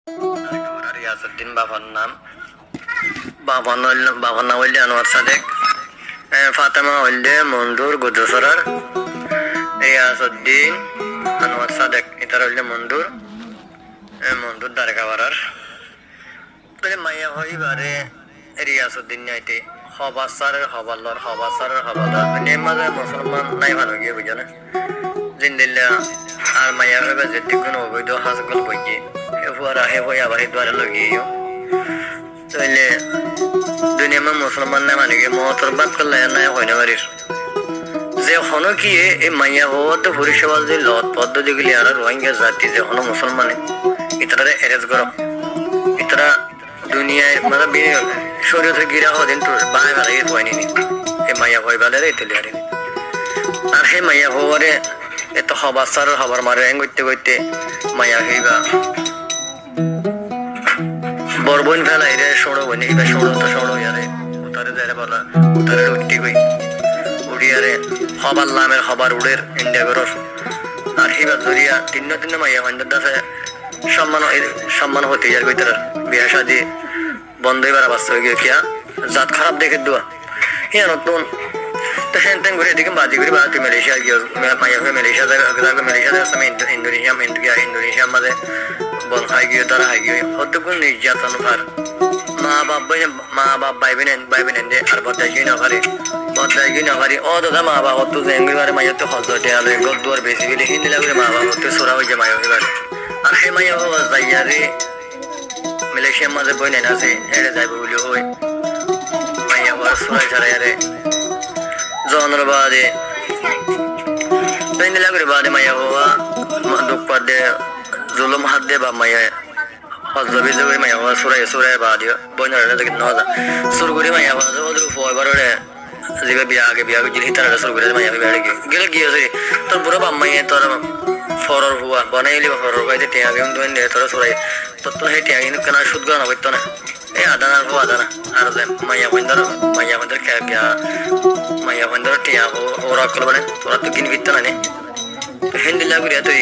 রিয়াজউদ্দিন বাবার নাম। বাবার নাম হইলে আনোয়ার সাদেক। ফাতেমা হইলে মঞ্জুর গুজসরার। রিয়াজউদ্দিন আনোয়ার সাদেক এটার হইলে মঞ্জুর দারেকাবারার। তাহলে মাইয়া হইবারে রিয়াজউদ্দিন নাইতে হবাসারের হবালর মাঝে মুসলমান নাই ভালো গিয়ে বুঝে না জিন্দিল্লা আর মাইয়া হইবা যেতে কোনো অবৈধ হাজগল বইয়ে হেফুয়ারা হে হই আবার দ্বারে লগিয়ে তাইলে দুনিয়া মুসলমান নাই মানে গিয়ে মহতর বাদ করলে নাই হয় না বাড়ির যে হনো কি এই মাইয়া হওয়া তো পরিষেবা যে লত পদ্ধতি গুলি আর রোহিঙ্গা জাতি যে হনো মুসলমানে ইতারা এরেজ গরম ইতারা দুনিয়ায় মানে শরীয়তের গিরা হদিন তো বাই ভালাই হয়নি এই মাইয়া হই বালে তুলে হারিনি আর সেই মাইয়া হওয়ারে এত হবাসার হবার মারে করতে করতে মাইয়া হইবা বরবন ফেলা এরে সড়ো বনি এবার সড়ো ইয়ারে উতারে যারে বলা উতারে উঠতে গই উড়িয়ারে হবার লামের হবার উড়ের ইন্ডিয়া বেরোস আর হিবা জরিয়া তিন্ন মাইয়া হইন্দার দাসে সম্মান হতে যার কইতার বিয়া শাদি বন্ধ হইবার অবস্থা হয়ে গিয়ে কিয়া জাত খারাপ দেখে দেওয়া হিয়া নতুন তো সেন তেন ঘুরে এদিকে বাজি করে তুই মালয়েশিয়া গিয়ে মাইয়া হয়ে মালয়েশিয়া ইন্দোনেশিয়ার মাঝে বন হাই গিয়ে তারা হাই গিয়ে হতে কোন নির্যাতন ভার মা বাপ বাইবেন যে আর বদাই না পারি ও দাদা মা বাবা তো জেঙ্গিবারে মাইয়া তো হজতে আলো গল দুয়ার বেশি গেলে হিন্দি লাগলে মা বাবা তো সোরা হয়ে যায় মাইয়া হইবারে আর সেই মাইয়া হওয়া যাইয়ারে মালয়েশিয়ার মাঝে বই নেন আছে এড়ে যাইব বলে হই মাইয়া হওয়া সোরাই ছাড়াইয়ারে জনের বাদে হিন্দি লাগলে বাদে মাইয়া হওয়া দুঃখ পাদে জুলুম হাত দে বা মাইয়া হজবি জবি মাইয়া হওয়া সোরাই বাদিও বইনারে দেখি নজা সুরগুড়ি মাইয়া হওয়া ওদের ফয়বারে জিবে বিয়া গিয়ে তারা সুরগুড়ি মাইয়া গেলে গিয়েছে তোর বুড়ো বাম্মাইয়ে তোর ফরর হুয়া বনাইলি বা ফরর বাইতে টিয়া গেম দুই তোরা সোরাই তোর তো সেই টিয়া কিন্তু কেন সুদ গা নবইতো না এই আদানা হো আদানা আর যে মাইয়া বন্ধর মাইয়া বন্ধর টিয়া ওরা করবে না তোরা তো কিন ফিরতো না নে হিন্দি লাগুরিয়া তুই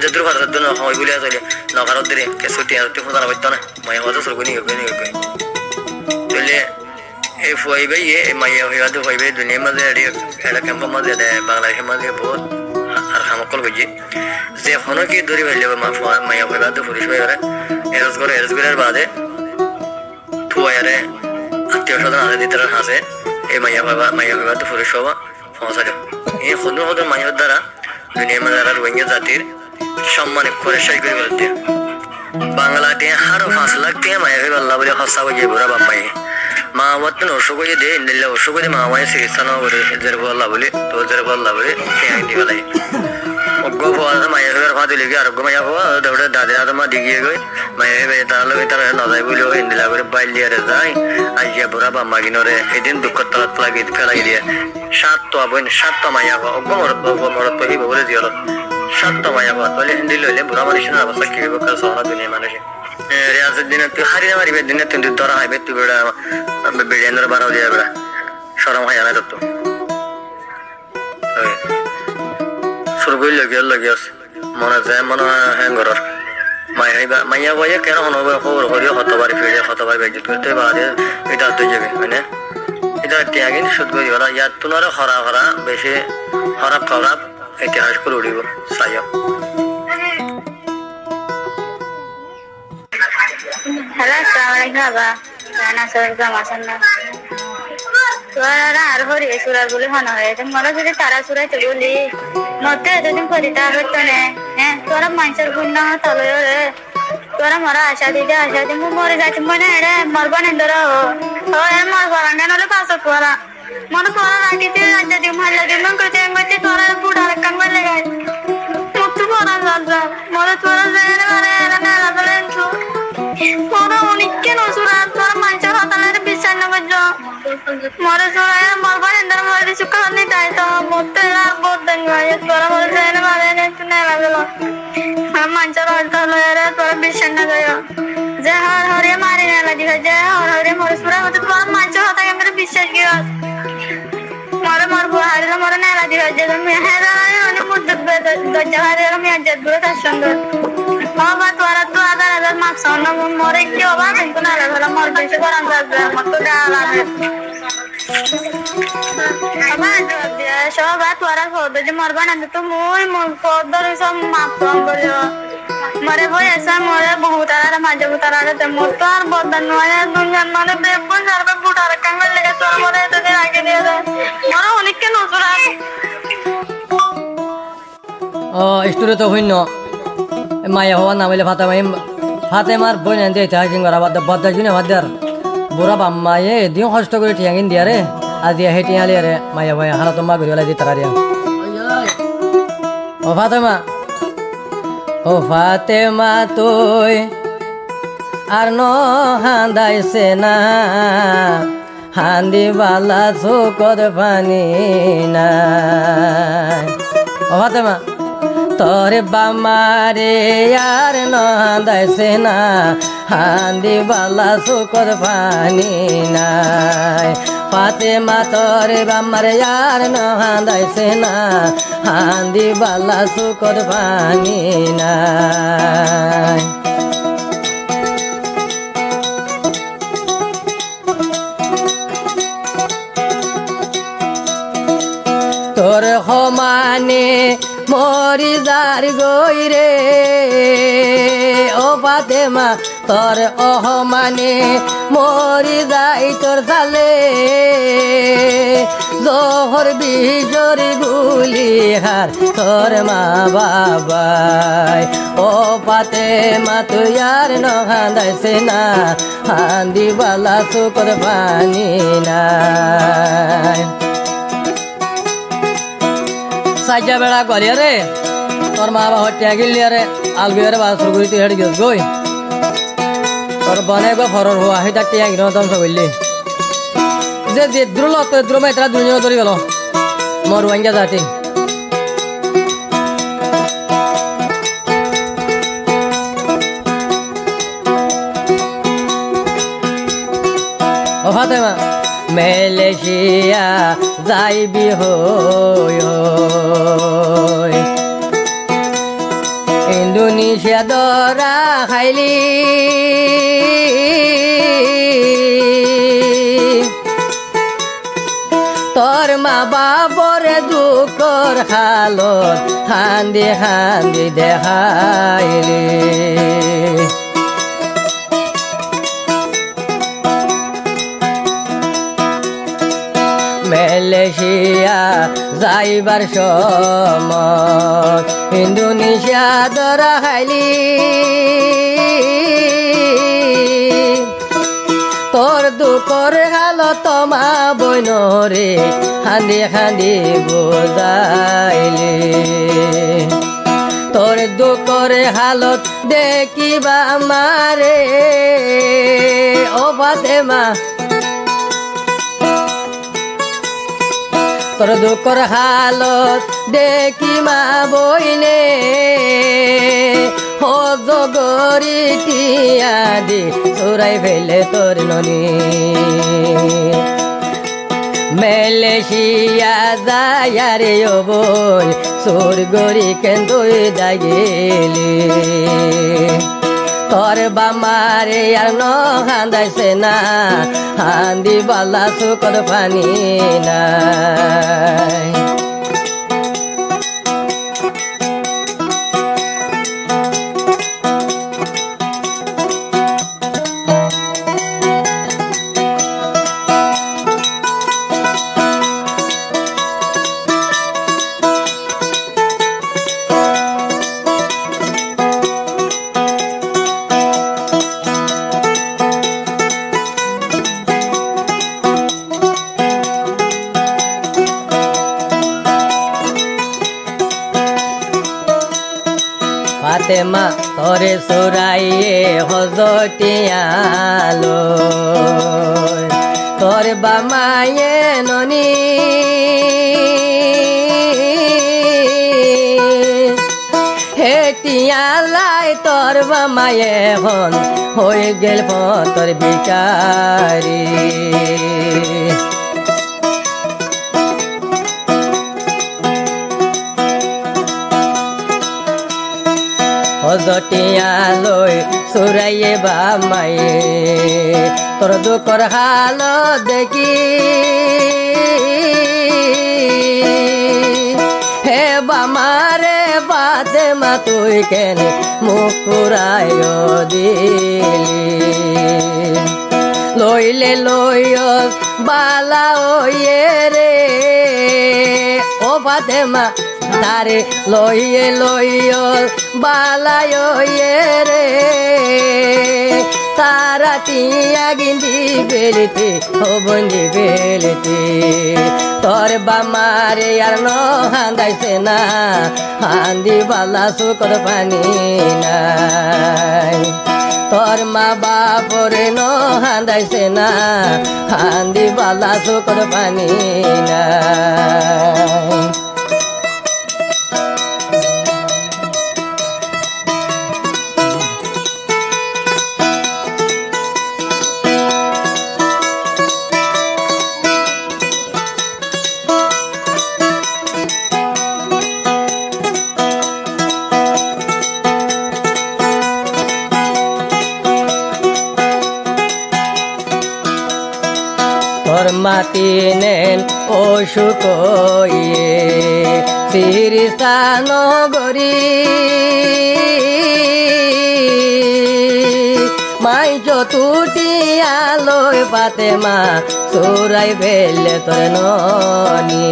যেদুর ভারতের জন্য হয় বলিয়া চলে না ভারত দিলে কেসু টিয়া খোঁজা নবইতো না মাইয়া হওয়া তো সুরগুনি চলে এই ফুয়াইবে এই মাইয়া হইয়া তো হইবে দুনিয়ার মাঝে এটা ক্যাম্পের মাঝে বাংলাদেশের মাঝে বহুত আর হামকল বুঝি যে হনো কি দূরে হইলে মাইয়া হইবা তো পুলিশ হয়ে এরজ করে বাদে ফুয়ারে আত্মীয় স্বজন আগে দিতে হাসে এই মাইয়া হইবা তো পুলিশ হওয়া পৌঁছালো এই সদর মাইয়ার দ্বারা দুনিয়ার মাঝে আর রোহিঙ্গা জাতির সম্মানে করে সাই করে বলতে বাংলাতে আরো 5 লাখ টাকা মাইয়া হইবা আল্লাহ বলে হসা হয়ে বুড়া বাম্মাই মা বাবা অসুখ হয়ে দে ইন্দিল্লা অসুখ হয়ে মা মায়ের চিকিৎসা না করে জেরবল্লা বলে তো জেরবল্লা বলে দিয়ে গেলাই অজ্ঞ হওয়া মায়ের হয়ে ভাত দিলে গিয়ে আরোগ্য মাইয়া হওয়া দৌড়ে দাদা মা দিগিয়ে গই মায়ের তার লগে তারা নজাই বলেও ইন্দিলা করে বাইল দিয়ে যায় আইয়া বুড়া বাম্মা কিনরে এদিন দুঃখ তলাত ফেলাই দিয়ে 7টা মাইয়া হওয়া অজ্ঞ মরত পহিব বলে দিয়ল 7টা মাইয়া হওয়া তাহলে হিন্দি লইলে বুড়া মানুষের অবস্থা কি হইব কাল সহনা দুনিয়া মানুষে রিয়াজউদ্দিন তুই হারিয়ে মারিবে দিনে তুই ধরা হাইবে তুই বেড়া বেড়িয়ানোর বাড়াও দিয়ে বেড়া সরম হয় না তো সুরগুই লগিয়াস মনে যায় মনে হ্যাঁ ঘরের মাইয়া বইয়া কেন হনবে খবর করিও হতবার ফিরে হতবার বেজিত করতে বাদে এটা তুই যাবে মানে এটা টিয়াগিন সুদ করি ওরা ইয়ার তুনারে হরা বেশি হরাব ইতিহাস করে উঠিব চাইও হ্যালো আসসালামাইকুম বাবা রানা সরকার মাসান্না তোরা আর হরি সুরার বলে হন হয়ে মনে যদি তারা সুরাইতে বলি মতে এতদিন করিতা হতো না হ্যাঁ তোরা মানুষের গুণ তলে রে তোরা মরা আশা দি মু মরে যাচ্ছি মনে এড়ে মরবা নেন ধরা ও মরবা রাঙ্গা নলে পাশ করা মনে তোরা রাখিতে রাজ্যা দি মহল্লা দি মন করতে এমতে তোরা বুড়া কাঙ্গা লাগাই মুক্ত পড়া যাচ্ছে মরে তোরা জেনে মারে এরা মেলা বলেন তোরা অনেক কেন সুরা তোরা মানুষের হতালের বিশ্বাস না করছো মরে সুরা মরবা নেন মরে সুখা নেই তাই তো মরতে বহুত দিন তোরা মরে জেনে মারে একটু নেলা গেল মানুষের হতালে তোরা বিশ্বাস না যায় যে হরিয়ে মারি নেলা দিবে যে হরিয়ে মরে সুরা হতে তোরা মানুষের হতাকে আমার বিশ্বাস কি মরে মরবো হারিলে মরে নেলা দিবে যে হ্যাঁ অনেক মুদ্দ দরজা হারিয়ে আমি আজ দূরে তার সঙ্গে বাবা তোরা তো আদার মাপ সামনে মরে কি বাবা কিন্তু না লাগলো মর বেশি করান যাবে মত গালাবে বাবা সবাই তোরা ফটো যে মরবা না তো মুই মন ফটো সব মাপ সাম বলিও মরে বই এসা মরে বহুত আর মাঝে বুতারা তে মত আর বদন নয় দুনিয়ার মানে বেবন সারবে বুটার কাঙ্গল লেগে তোর মরে তো আগে দিয়ে দে মরে অনেক কেন তোরা ও স্টোরে তো হইন মায়া হওয়া নাম হইলে ফাতেমার বই নেন দিয়ে হাজিং করা বাদ জুনে বাদার বুড়া বাম্মায়ে দিও কষ্ট করে টিয়াঙ্গিন দিয়া রে আজি হে টিয়ালি রে মায়া ভাই হারা তোমা গরিওলা দি তারা দিয়া ও ফাতেমা তুই আর ন হান্দাইছে না হান্দি বালা চোখত পানি না ও ফাতেমা তোর বামারে আর নদাইছে না হান্দি বালা চোখত পানি নাই ফাতেমা তোর বামারে আর নদাইছে না হান্দি বালা চোখত পানি নাই তোর সমানে মরি যার গই রে ও ফাতেমা তোর অহমানে মরি যাই তোর চালে জহর বিজরি গুলি হার তোর মা বাবাই ও ফাতেমা তুই আর নহান্দাইছে না হান্দি বালা চোখর পানি নাই সাজা বেড়া গলিয়া রে তোর মা বাবা হত্যা গিলিয়া রে আলবিয়ারে বাসুর গুলি তুই হেঁটে গেছ গই তোর বনে গো ফরর হওয়া সেই তার টিয়া গিয়ে ধ্বংস করলি যে দ্রুল দ্রুম তারা দুজন ধরে গেল মোর রোহিঙ্গা জাতি ও ফাতেমা মালয়েশিয়া যাইবি হই ইন্দোনেশিয়া দরা খাইলি তোর মা বাবর দুঃখর হালত হান্দি হান্দি দেখাইলি মালয়েশিয়া যাইবার সময় ইন্দোনেশিয়া ধরা খাইলি তোর দুঃখর হালত মা বইনরে হান্দি হান্দি বোঝাইলি তোর দুঃখর হালত দেখিবা মারে ও ফাতেমা তোর দুঃখর হালত দেখি মা বইনে হজগরি টিয়া দি চোরাই ফেলে তোর ননি মালয়েশিয়া যায় রে ও বই চোর গরি কেন তুই দাগিলি তোর বামারে আর নহান্দাইছে না হান্দি বালা চোখর পানি নাই ফাতেমা তোরে সুরাইয়ে হজটিয়ালো তোর বামায়ে ননি হেটিয়ালাই তোর বামায়ে হন হয়ে গেল তোর বিকারি জটিয়া লই চুরাইয়ে বা মায়ে তোর দুঃখর হাল দেখি হে বামারে বাদে মা তুই কেন মুখ পুরায় দিলি লইলে লইয় বালা ওয়ে রে ও বাদে মা তারে লইয়ে লইয় বালায় রে তারা তিয়া গিন্দি বেলিতে ও বন্দি বেলিতে তোর বামারে আর ন হান্দাইছে না হান্দি বালা সুকর পানি নাই তোর মা বাপরে ন হান্দাইছে না হান্দি বালা সুকর পানি নাই তোর মাটি নেন অসুখ তিরিস্তান গরি মাই চতুটি আলোয় পাতে মা চোরাই ফেললে তোর ননি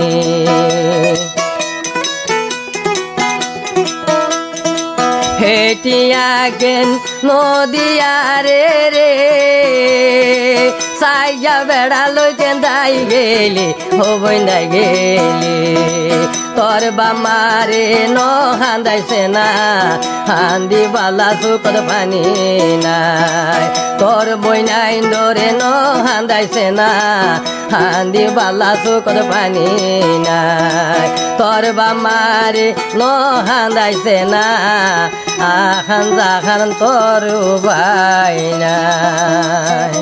হেটিয়া গেন নদিয়া রে রে সাইয়া বেড়া লইতে দাই গেলি হবই না গেলি তোর বামারে ন হান্দাইছে না হান্দি বালা সুকর পানি নাই তোর বইনাই ধরে ন হান্দাইছে না হান্দি বালা সুকর পানি নাই তোর বামারে ন হান্দাইছে না আখান জাখান তোর উপায় নাই।